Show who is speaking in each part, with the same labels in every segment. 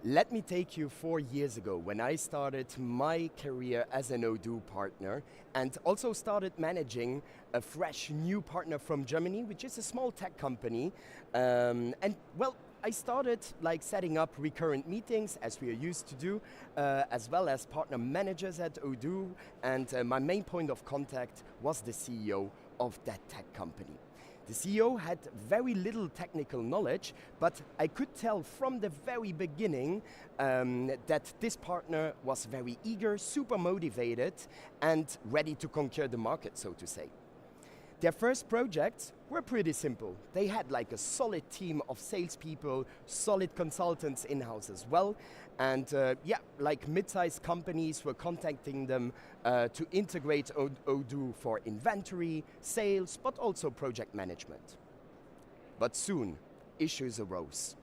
Speaker 1: Let me take you 4 years ago when I started my career as an Odoo partner and also started managing a fresh new partner from Germany, which is a small tech company. I started like setting up recurrent meetings as we are used to do, as well as partner managers at Odoo, and my main point of contact was the CEO of that tech company. The CEO had very little technical knowledge, but I could tell from the very beginning that this partner was very eager, super motivated, and ready to conquer the market, so to say. Their first projects were pretty simple. They had like a solid team of salespeople, solid consultants in-house as well, and like mid-sized companies were contacting them to integrate Odoo for inventory, sales, but also project management. But soon, issues arose.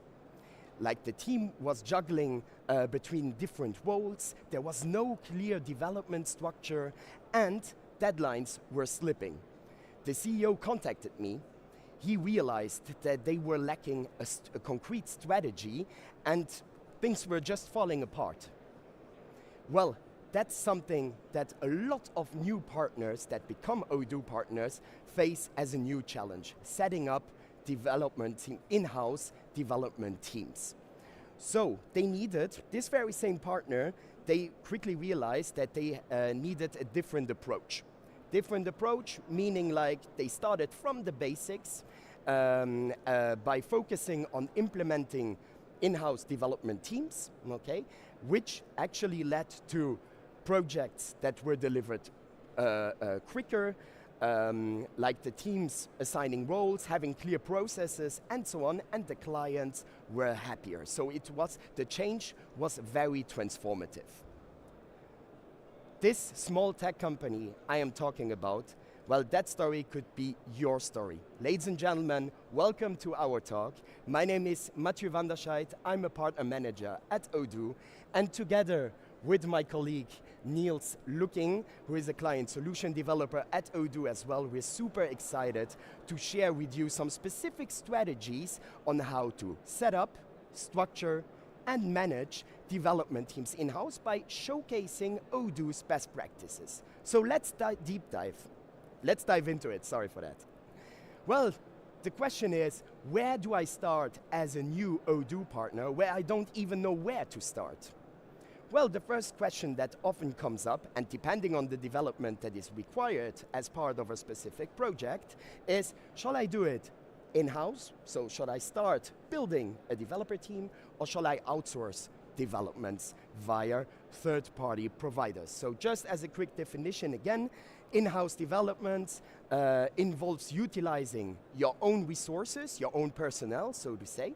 Speaker 1: Like the team was juggling between different roles, there was no clear development structure, and deadlines were slipping. The CEO contacted me. He realized that they were lacking a concrete strategy and things were just falling apart. Well, that's something that a lot of new partners that become Odoo partners face as a new challenge, setting up in-house development teams. So they needed, this very same partner, they quickly realized that they needed a different approach. Different approach, meaning like they started from the basics by focusing on implementing in-house development teams, okay, which actually led to projects that were delivered quicker, like the teams assigning roles, having clear processes, and so on, and the clients were happier. So the change was very transformative. This small tech company I am talking about, well, that story could be your story. Ladies and gentlemen, welcome to our talk. My name is Mathieu van der Scheidt. I'm a partner manager at Odoo, and together with my colleague Niels Looking, who is a client solution developer at Odoo as well, we're super excited to share with you some specific strategies on how to set up, structure, and manage development teams in-house by showcasing Odoo's best practices. So let's deep dive. Let's dive into it, sorry for that. Well, the question is, where do I start as a new Odoo partner where I don't even know where to start? Well, the first question that often comes up, and depending on the development that is required as part of a specific project, is, shall I do it in-house? So should I start building a developer team, or shall I outsource developments via third-party providers? So just as a quick definition again, in-house development involves utilizing your own resources, your own personnel, so to say,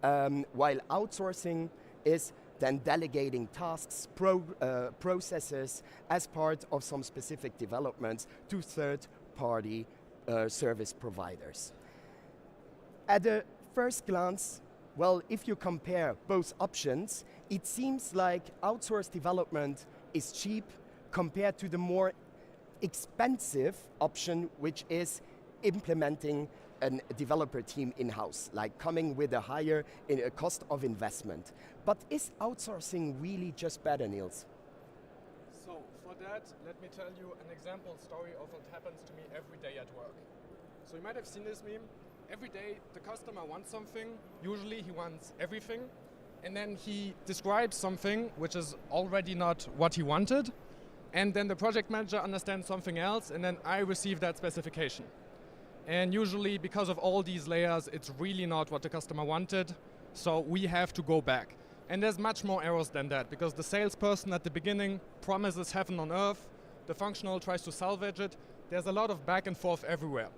Speaker 1: while outsourcing is then delegating tasks, processes as part of some specific developments to third-party service providers. At a first glance, well, if you compare both options, it seems like outsourced development is cheap compared to the more expensive option, which is implementing a developer team in-house, like coming with a higher cost of investment. But is outsourcing really just better, Niels?
Speaker 2: So for that, let me tell you an example story of what happens to me every day at work. So you might have seen this meme. Every day the customer wants something, usually he wants everything, and then he describes something which is already not what he wanted, and then the project manager understands something else, and then I receive that specification. And usually because of all these layers, it's really not what the customer wanted, so we have to go back. And there's much more errors than that, because the salesperson at the beginning promises heaven on earth, the functional tries to salvage it, there's a lot of back and forth everywhere.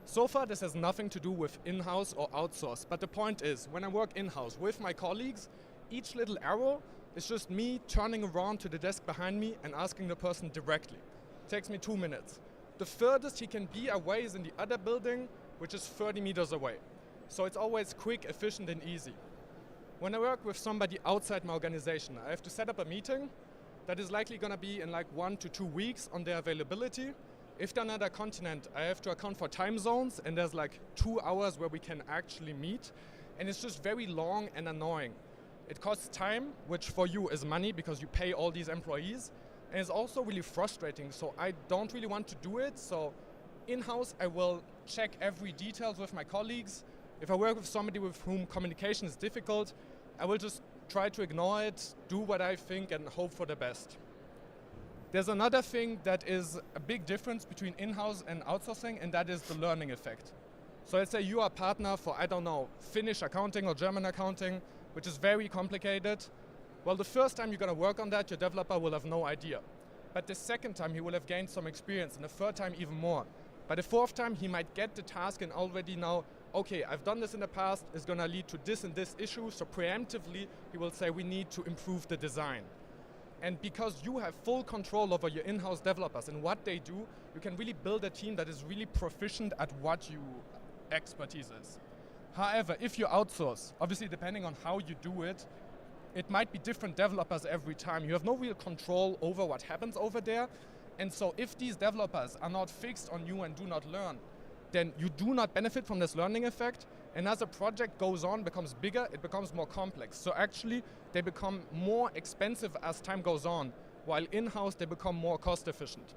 Speaker 2: So far, this has nothing to do with in-house or outsource, but the point is, when I work in-house with my colleagues, each little arrow is just me turning around to the desk behind me and asking the person directly. It takes me 2 minutes. The furthest he can be away is in the other building, which is 30 meters away. So it's always quick, efficient, and easy. When I work with somebody outside my organization, I have to set up a meeting that is likely going to be in like 1 to 2 weeks on their availability. If they're on another continent, I have to account for time zones, and there's like 2 hours where we can actually meet, and it's just very long and annoying. It costs time, which for you is money because you pay all these employees, and it's also really frustrating. So I don't really want to do it. So in-house, I will check every details with my colleagues. If I work with somebody with whom communication is difficult, I will just try to ignore it, do what I think, and hope for the best. There's another thing that is a big difference between in-house and outsourcing, and that is the learning effect. So let's say you are a partner for, I don't know, Finnish accounting or German accounting, which is very complicated. Well, the first time you're going to work on that, your developer will have no idea. But the second time, he will have gained some experience, and the third time, even more. By the fourth time, he might get the task and already know, okay, I've done this in the past, it's going to lead to this and this issue, so preemptively, he will say we need to improve the design. And because you have full control over your in-house developers and what they do, you can really build a team that is really proficient at what your expertise is. However, if you outsource, obviously depending on how you do it, it might be different developers every time. You have no real control over what happens over there. And so if these developers are not fixed on you and do not learn, then you do not benefit from this learning effect. And as a project goes on, becomes bigger, it becomes more complex. So actually, they become more expensive as time goes on, while in-house they become more cost efficient.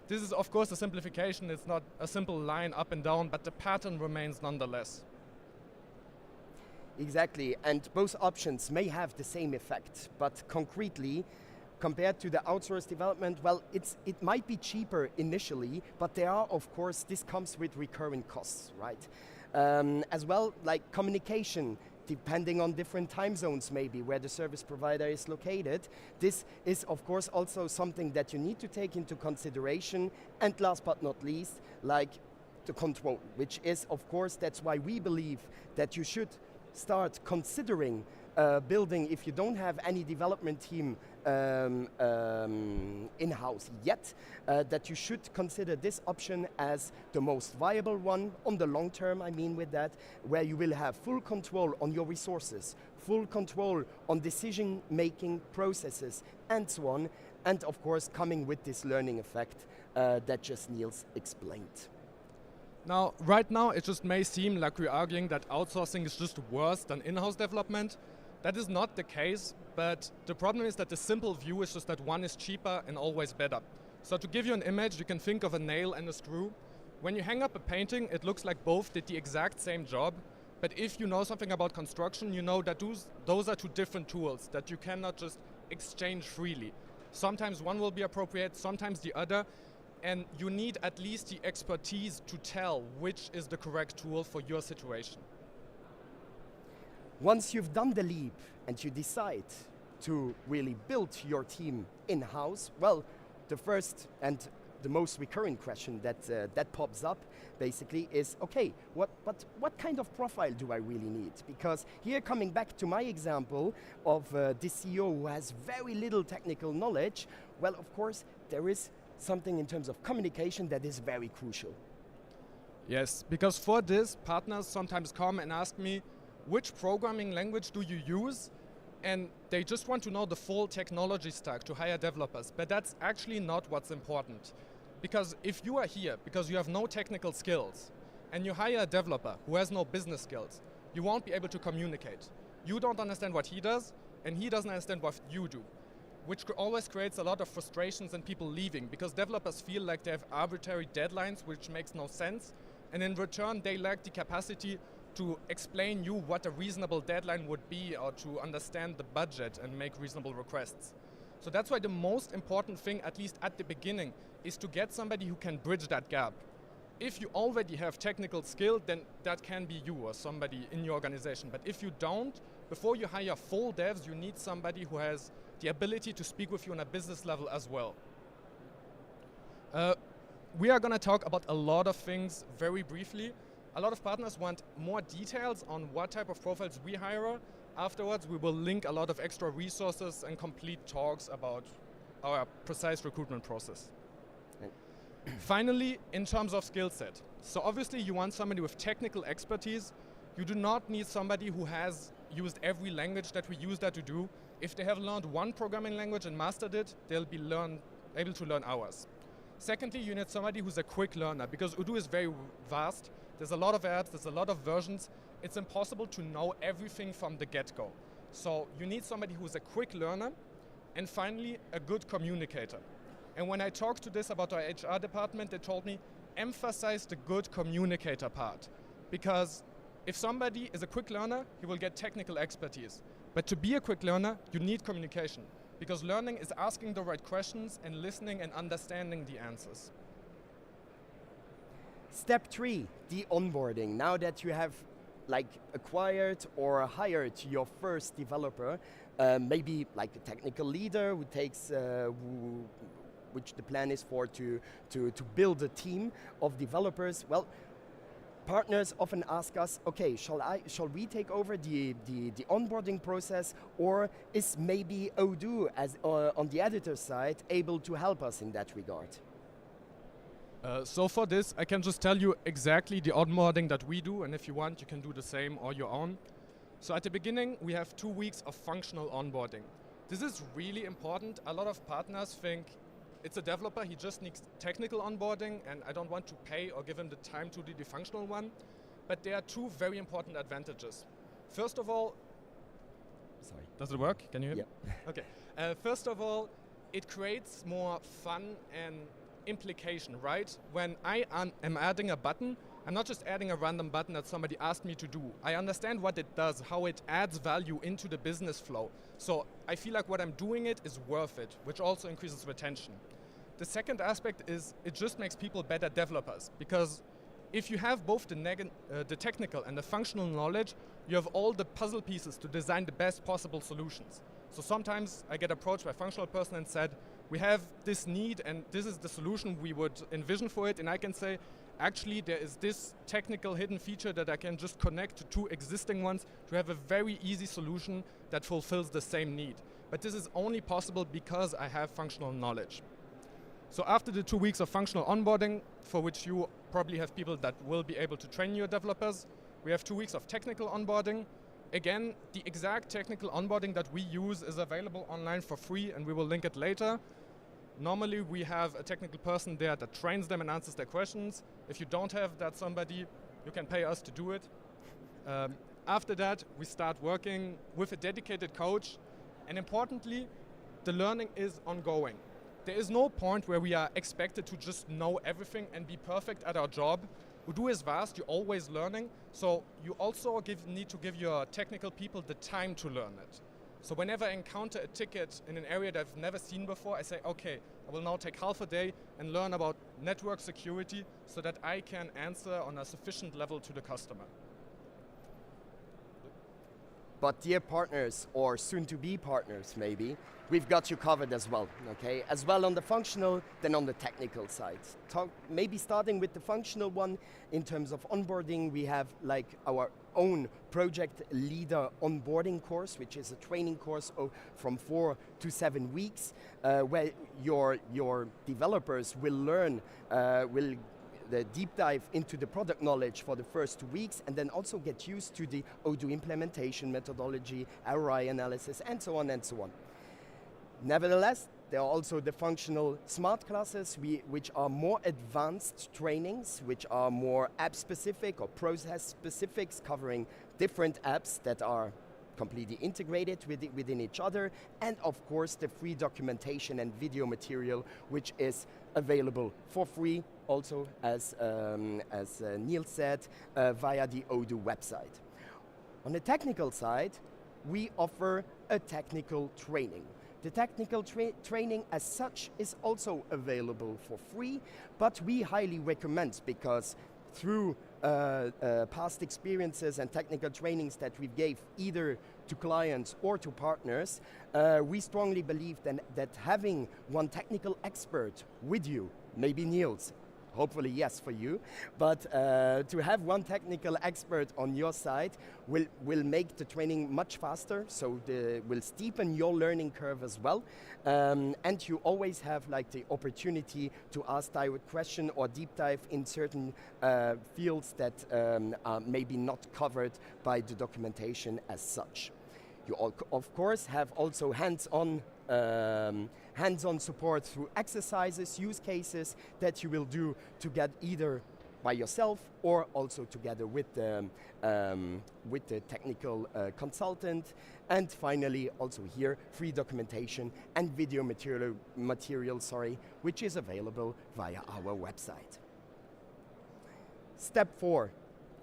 Speaker 2: This is of course a simplification, it's not a simple line up and down, but the pattern remains nonetheless.
Speaker 1: Exactly, and both options may have the same effect, but concretely, compared to the outsourced development, well, it might be cheaper initially, but there are, of course, this comes with recurring costs, right? As well, like communication, depending on different time zones maybe, where the service provider is located. This is, of course, also something that you need to take into consideration. And last but not least, like the control, which is, of course, that's why we believe that you should start considering building, if you don't have any development team in-house yet, that you should consider this option as the most viable one on the long term, I mean with that, where you will have full control on your resources, full control on decision-making processes, and so on, and of course coming with this learning effect that just Niels explained.
Speaker 2: Now, right now, it just may seem like we're arguing that outsourcing is just worse than in-house development. That is not the case, but the problem is that the simple view is just that one is cheaper and always better. So to give you an image, you can think of a nail and a screw. When you hang up a painting, it looks like both did the exact same job, but if you know something about construction, you know that those are two different tools that you cannot just exchange freely. Sometimes one will be appropriate, sometimes the other, and you need at least the expertise to tell which is the correct tool for your situation.
Speaker 1: Once you've done the leap and you decide to really build your team in-house, well, the first and the most recurring question that pops up basically is, okay, what kind of profile do I really need? Because here, coming back to my example of this CEO who has very little technical knowledge, well, of course, there is something in terms of communication that is very crucial.
Speaker 2: Yes, because for this, partners sometimes come and ask me, which programming language do you use? And they just want to know the full technology stack to hire developers, but that's actually not what's important. Because if you are here because you have no technical skills and you hire a developer who has no business skills, you won't be able to communicate. You don't understand what he does, and he doesn't understand what you do, which always creates a lot of frustrations and people leaving, because developers feel like they have arbitrary deadlines, which makes no sense, and in return they lack the capacity to explain you what a reasonable deadline would be, or to understand the budget and make reasonable requests. So that's why the most important thing, at least at the beginning, is to get somebody who can bridge that gap. If you already have technical skill, then that can be you or somebody in your organization. But if you don't, before you hire full devs, you need somebody who has the ability to speak with you on a business level as well. We are going to talk about a lot of things very briefly. A lot of partners want more details on what type of profiles we hire. Afterwards, we will link a lot of extra resources and complete talks about our precise recruitment process. Finally, in terms of skill set. So obviously you want somebody with technical expertise. You do not need somebody who has used every language that we use that to do. If they have learned one programming language and mastered it, they'll be able to learn ours. Secondly, you need somebody who's a quick learner, because Odoo is very vast. There's a lot of apps, there's a lot of versions. It's impossible to know everything from the get-go. So you need somebody who's a quick learner, and finally, a good communicator. And when I talked to this about our HR department, they told me, emphasize the good communicator part. Because if somebody is a quick learner, he will get technical expertise. But to be a quick learner, you need communication. Because learning is asking the right questions and listening and understanding the answers.
Speaker 1: Step 3, the onboarding. Now that you have acquired or hired your first developer, maybe like a technical leader who takes, which the plan is for to build a team of developers. Well, partners often ask us, okay, shall we take over the onboarding process, or is maybe Odoo as on the editor side able to help us in that regard?
Speaker 2: So for this, I can just tell you exactly the onboarding that we do, and if you want, you can do the same or your own. So at the beginning, we have 2 weeks of functional onboarding. This is really important. A lot of partners think it's a developer, he just needs technical onboarding, and I don't want to pay or give him the time to do the functional one. But there are 2 very important advantages. First of all,
Speaker 1: Sorry.
Speaker 2: Does it work? Can you hear me?
Speaker 1: Yeah.
Speaker 2: Okay. First of all, it creates more fun and implication, right? When I am adding a button, I'm not just adding a random button that somebody asked me to do. I understand what it does, how it adds value into the business flow. So I feel like what I'm doing it is worth it, which also increases retention. The second aspect is it just makes people better developers, because if you have both the technical and the functional knowledge, you have all the puzzle pieces to design the best possible solutions. So sometimes I get approached by a functional person and said, we have this need and this is the solution we would envision for it, and I can say, actually there is this technical hidden feature that I can just connect to 2 existing ones to have a very easy solution that fulfills the same need. But this is only possible because I have functional knowledge. So after the 2 weeks of functional onboarding, for which you probably have people that will be able to train your developers, we have 2 weeks of technical onboarding. Again, the exact technical onboarding that we use is available online for free, and we will link it later. Normally we have a technical person there that trains them and answers their questions. If you don't have that somebody, you can pay us to do it. After that, we start working with a dedicated coach, and importantly, the learning is ongoing. There is no point where we are expected to just know everything and be perfect at our job. Odoo is vast, you're always learning, so you also need to give your technical people the time to learn it. So whenever I encounter a ticket in an area that I've never seen before, I say, okay, I will now take half a day and learn about network security so that I can answer on a sufficient level to the customer.
Speaker 1: But dear partners, or soon-to-be partners maybe, we've got you covered as well, okay? As well on the functional, then on the technical side. Maybe starting with the functional one, in terms of onboarding, we have like our own project leader onboarding course, which is a training course from 4 to 7 weeks, where your developers will learn, the deep dive into the product knowledge for the first 2 weeks, and then also get used to the Odoo implementation methodology, ROI analysis, and so on and so on. Nevertheless, there are also the functional smart classes, which are more advanced trainings, which are more app specific or process specifics, covering different apps that are completely integrated within each other, and of course the free documentation and video material, which is available for free, also as Neil said, via the Odoo website. On the technical side, we offer a technical training. The technical training as such is also available for free, but we highly recommend, because through past experiences and technical trainings that we gave either to clients or to partners, we strongly believe that having one technical expert with you, maybe Niels, hopefully yes for you, but to have one technical expert on your side will make the training much faster, so will steepen your learning curve as well, and you always have like the opportunity to ask direct question or deep dive in certain fields that are maybe not covered by the documentation as such. You of course have also hands-on support through exercises, use cases that you will do to get either by yourself or also together with the technical consultant. And finally, also here, free documentation and video material, which is available via our website. Step 4,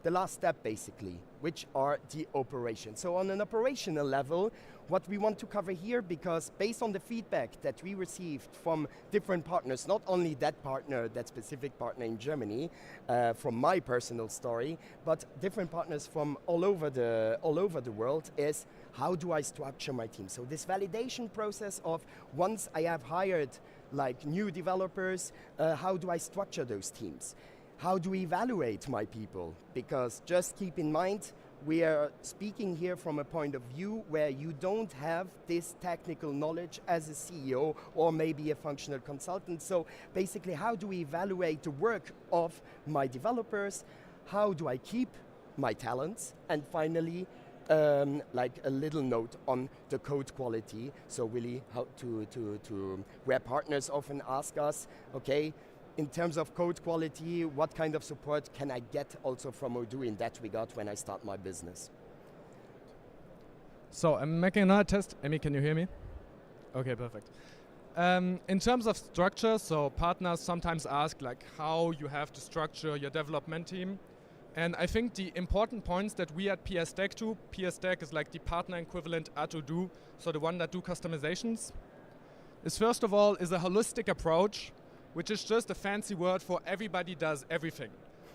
Speaker 1: the last step basically, which are the operations. So on an operational level, what we want to cover here, because based on the feedback that we received from different partners, not only that partner, that specific partner in Germany, from my personal story, but different partners from all over the world, is how do I structure my team? So this validation process of once I have hired like new developers, how do I structure those teams? How do we evaluate my people? Because just keep in mind, we are speaking here from a point of view where you don't have this technical knowledge as a CEO or maybe a functional consultant. So basically, how do we evaluate the work of my developers? How do I keep my talents? And finally, like a little note on the code quality. So really how to where partners often ask us, okay, in terms of code quality, what kind of support can I get also from Odoo in that regard when I start my business?
Speaker 2: So I'm making another test. Emmy, can you hear me? Okay, perfect. In terms of structure, so partners sometimes ask like how you have to structure your development team. And I think the important points that we at PS Tech do, PS Tech is like the partner equivalent at Odoo, so the one that do customizations, is first of all is a holistic approach, which is just a fancy word for everybody does everything.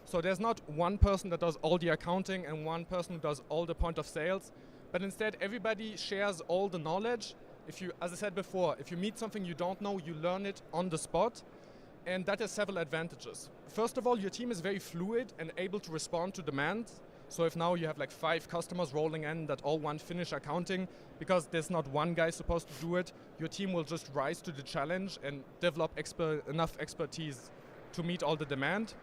Speaker 2: So there's not one person that does all the accounting and one person who does all the point of sales, but instead everybody shares all the knowledge. If you, as I said before, if you meet something you don't know, you learn it on the spot, and that has several advantages. First of all, your team is very fluid and able to respond to demand. So if now you have like 5 customers rolling in that all want Finnish accounting, because there's not one guy supposed to do it, your team will just rise to the challenge and develop enough expertise to meet all the demand.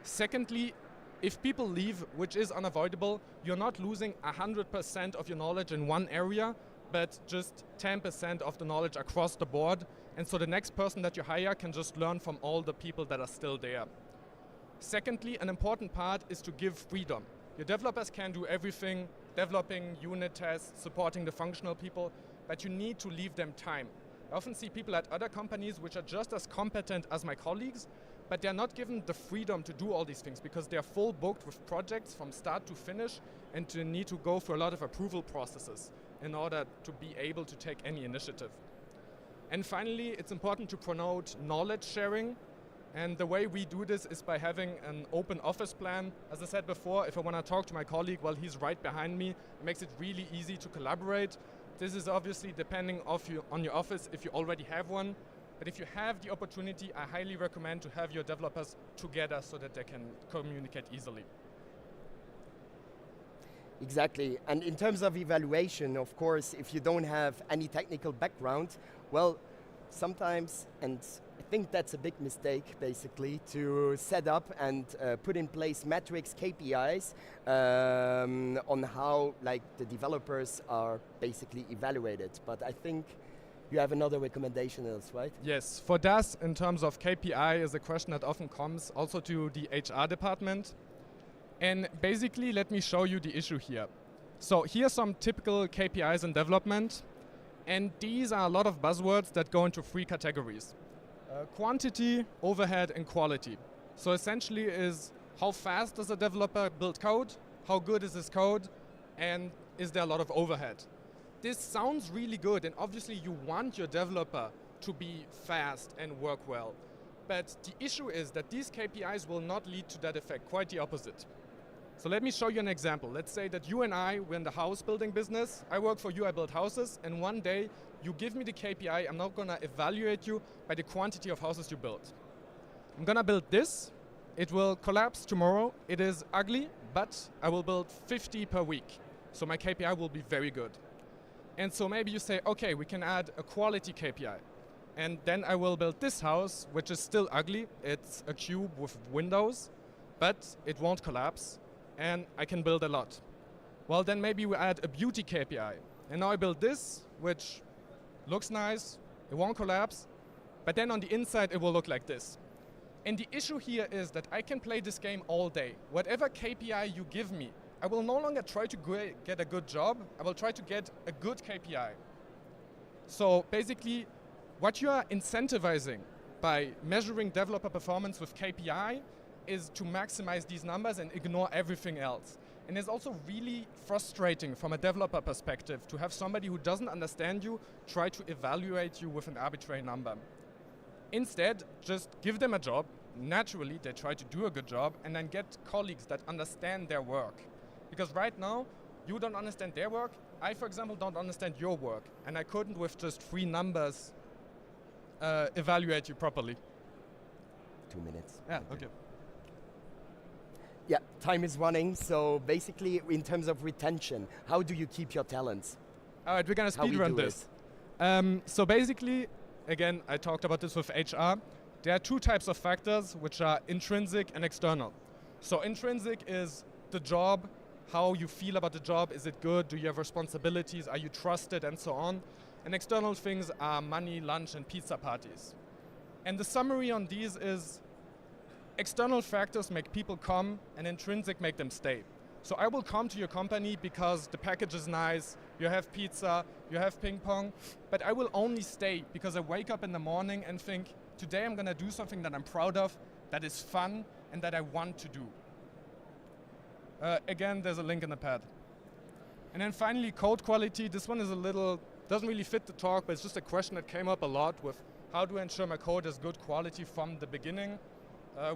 Speaker 2: Secondly, if people leave, which is unavoidable, you're not losing 100% of your knowledge in one area, but just 10% of the knowledge across the board. And so the next person that you hire can just learn from all the people that are still there. Secondly, an important part is to give freedom. Your developers can do everything, developing unit tests, supporting the functional people, but you need to leave them time. I often see people at other companies which are just as competent as my colleagues, but they're not given the freedom to do all these things because they're full booked with projects from start to finish and to need to go through a lot of approval processes in order to be able to take any initiative. And finally, it's important to promote knowledge sharing. And the way we do this is by having an open office plan. As I said before, if I want to talk to my colleague, well, he's right behind me. It makes it really easy to collaborate. This is obviously depending on your office if you already have one. But if you have the opportunity, I highly recommend to have your developers together so that they can communicate easily.
Speaker 1: Exactly, and in terms of evaluation, of course, if you don't have any technical background, well, sometimes, and I think that's a big mistake, basically, to set up and put in place metrics, KPIs, on how like the developers are basically evaluated. But I think you have another recommendation else, right?
Speaker 2: Yes, for DAS, in terms of KPI, is a question that often comes also to the HR department. And basically, let me show you the issue here. So here are some typical KPIs in development. And these are a lot of buzzwords that go into 3 categories. Quantity, overhead, and quality. So essentially is how fast does a developer build code, how good is his code, and is there a lot of overhead? This sounds really good, and obviously you want your developer to be fast and work well. But the issue is that these KPIs will not lead to that effect, quite the opposite. So let me show you an example. Let's say that you and I, we're in the house building business. I work for you, I build houses, and one day you give me the KPI. I'm not gonna evaluate you by the quantity of houses you build. I'm gonna build this. It will collapse tomorrow. It is ugly, but I will build 50 per week. So my KPI will be very good. And so maybe you say, okay, we can add a quality KPI. And then I will build this house, which is still ugly. It's a cube with windows, but it won't collapse. And I can build a lot. Well, then maybe we add a beauty KPI. And now I build this, which looks nice, it won't collapse, but then on the inside it will look like this. And the issue here is that I can play this game all day. Whatever KPI you give me, I will no longer try to get a good job, I will try to get a good KPI. So basically, what you are incentivizing by measuring developer performance with KPI is to maximize these numbers and ignore everything else. And it's also really frustrating from a developer perspective to have somebody who doesn't understand you try to evaluate you with an arbitrary number. Instead, just give them a job. Naturally, they try to do a good job and then get colleagues that understand their work. Because right now, you don't understand their work. I, for example, don't understand your work. And I couldn't, with just 3 numbers, evaluate you properly.
Speaker 1: 2 minutes.
Speaker 2: Yeah, okay.
Speaker 1: Yeah, time is running. So basically, in terms of retention, how do you keep your talents?
Speaker 2: All right, we're going to speedrun this. So basically, again, I talked about this with HR. There are 2 types of factors, which are intrinsic and external. So intrinsic is the job, how you feel about the job. Is it good? Do you have responsibilities? Are you trusted? And so on. And external things are money, lunch, and pizza parties. And the summary on these is external factors make people come, and intrinsic make them stay. So I will come to your company because the package is nice, you have pizza, you have ping pong, but I will only stay because I wake up in the morning and think, today I'm going to do something that I'm proud of, that is fun, and that I want to do. Again, there's a link in the pad. And then finally, code quality. This one is a little, doesn't really fit the talk, but it's just a question that came up a lot with how do I ensure my code is good quality from the beginning.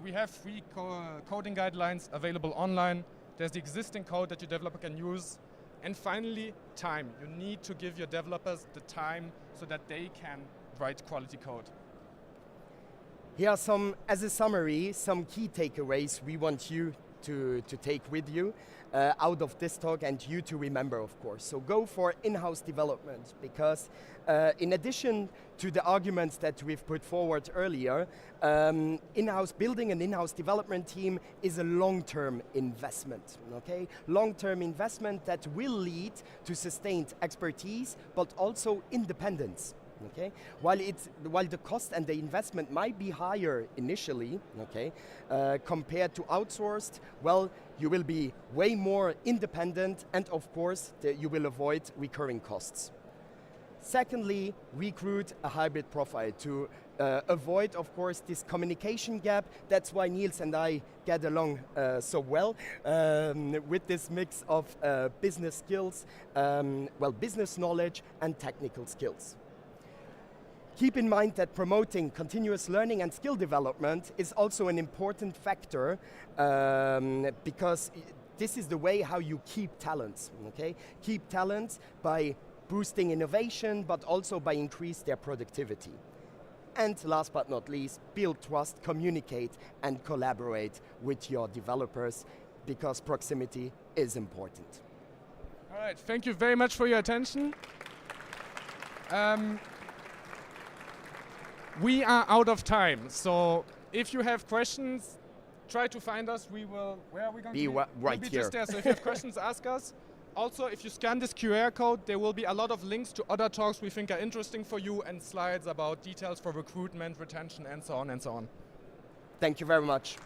Speaker 2: We have 3 coding guidelines available online. There's the existing code that your developer can use. And finally, time. You need to give your developers the time so that they can write quality code.
Speaker 1: Here are some, as a summary, some key takeaways we want you to take with you out of this talk, and you to remember, of course. So go for in-house development, because in addition to the arguments that we've put forward earlier, building an in-house development team is a long-term investment, okay? Long-term investment that will lead to sustained expertise, but also independence. Okay? While the cost and the investment might be higher initially, okay, compared to outsourced, well, you will be way more independent, and of course, you will avoid recurring costs. Secondly, recruit a hybrid profile to avoid, of course, this communication gap. That's why Niels and I get along so well with this mix of business skills, business knowledge and technical skills. Keep in mind that promoting continuous learning and skill development is also an important factor because this is the way how you keep talents, okay? Keep talents by boosting innovation, but also by increase their productivity. And last but not least, build trust, communicate and collaborate with your developers, because proximity is important.
Speaker 2: All right, thank you very much for your attention. We are out of time, so if you have questions, try to find us. We will, where are we going to be?
Speaker 1: Right
Speaker 2: we'll be
Speaker 1: here.
Speaker 2: Just there, so if you have questions, ask us. Also, if you scan this QR code, there will be a lot of links to other talks we think are interesting for you, and slides about details for recruitment, retention, and so on and so on.
Speaker 1: Thank you very much.